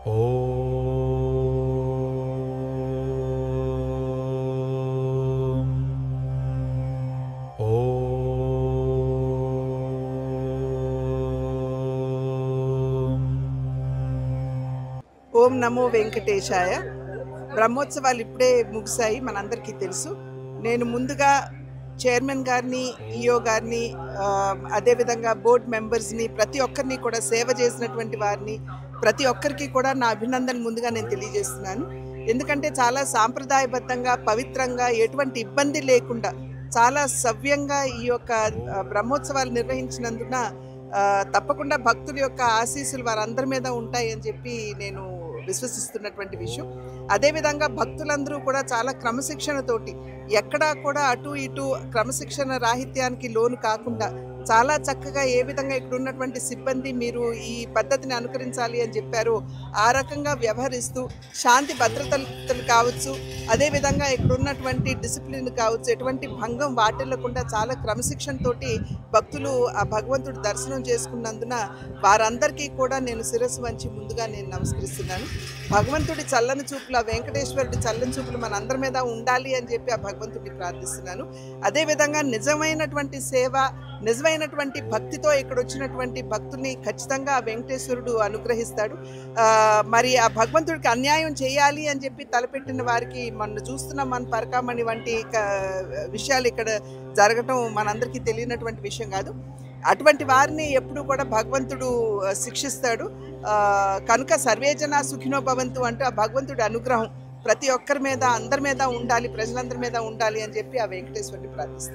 ఓం ఓం నమో వెంకటేశాయ. బ్రహ్మోత్సవాలు ఇప్పుడే ముగిశాయి, మనందరికీ తెలుసు. నేను ముందుగా చైర్మన్ గారిని, ఈఓ గారిని, అదేవిధంగా బోర్డ్ మెంబర్స్ని, ప్రతి ఒక్కరిని కూడా సేవ చేసినటువంటి వారిని, ప్రతి ఒక్కరికి కూడా నా అభినందన ముందుగా నేను తెలియజేస్తున్నాను. ఎందుకంటే చాలా సాంప్రదాయబద్ధంగా, పవిత్రంగా, ఎటువంటి ఇబ్బంది లేకుండా చాలా సవ్యంగా ఈ యొక్క బ్రహ్మోత్సవాలు నిర్వహించినందున తప్పకుండా భక్తుల యొక్క ఆశీస్సులు వారందరి మీద ఉంటాయి అని చెప్పి నేను విశ్వసిస్తున్నటువంటి విషయం. అదేవిధంగా భక్తులందరూ కూడా చాలా క్రమశిక్షణతోటి, ఎక్కడా కూడా అటు ఇటు క్రమశిక్షణ రాహిత్యానికి లోను కాకుండా చాలా చక్కగా ఏ విధంగా ఇక్కడ ఉన్నటువంటి సిబ్బంది మీరు ఈ పద్ధతిని అనుకరించాలి అని చెప్పారో ఆ రకంగా వ్యవహరిస్తూ శాంతి భద్రతలు కావచ్చు, అదేవిధంగా ఇక్కడ ఉన్నటువంటి డిసిప్లిన్ కావచ్చు, ఎటువంటి భంగం వాటిల్లకుండా చాలా క్రమశిక్షణతోటి భక్తులు ఆ భగవంతుడి దర్శనం చేసుకున్నందున వారందరికీ కూడా నేను శిరస్సు వంచి ముందుగా నేను నమస్కరిస్తున్నాను. భగవంతుడి చల్లని చూపులు, ఆ వెంకటేశ్వరుడి చల్లని చూపులు మనందరి మీద ఉండాలి అని చెప్పి ఆ భగవంతుడిని ప్రార్థిస్తున్నాను. అదేవిధంగా నిజమైనటువంటి సేవ, నిజమైనటువంటి భక్తితో ఇక్కడ వచ్చినటువంటి భక్తుల్ని ఖచ్చితంగా ఆ వెంకటేశ్వరుడు అనుగ్రహిస్తాడు. మరి ఆ భగవంతుడికి అన్యాయం చేయాలి అని చెప్పి తలపెట్టిన వారికి మనం చూస్తున్నాం, మన పరకామణి వంటి విషయాలు ఇక్కడ జరగటం మనందరికీ తెలియనటువంటి విషయం కాదు. అటువంటి వారిని ఎప్పుడు కూడా భగవంతుడు శిక్షిస్తాడు. కనుక సర్వేజన సుఖినో భవంతు అంటూ ఆ భగవంతుడి అనుగ్రహం ప్రతి ఒక్కరి మీద, అందరి మీద ఉండాలి, ప్రజలందరి మీద ఉండాలి అని చెప్పి ఆ వెంకటేశ్వరుని ప్రార్థిస్తాను.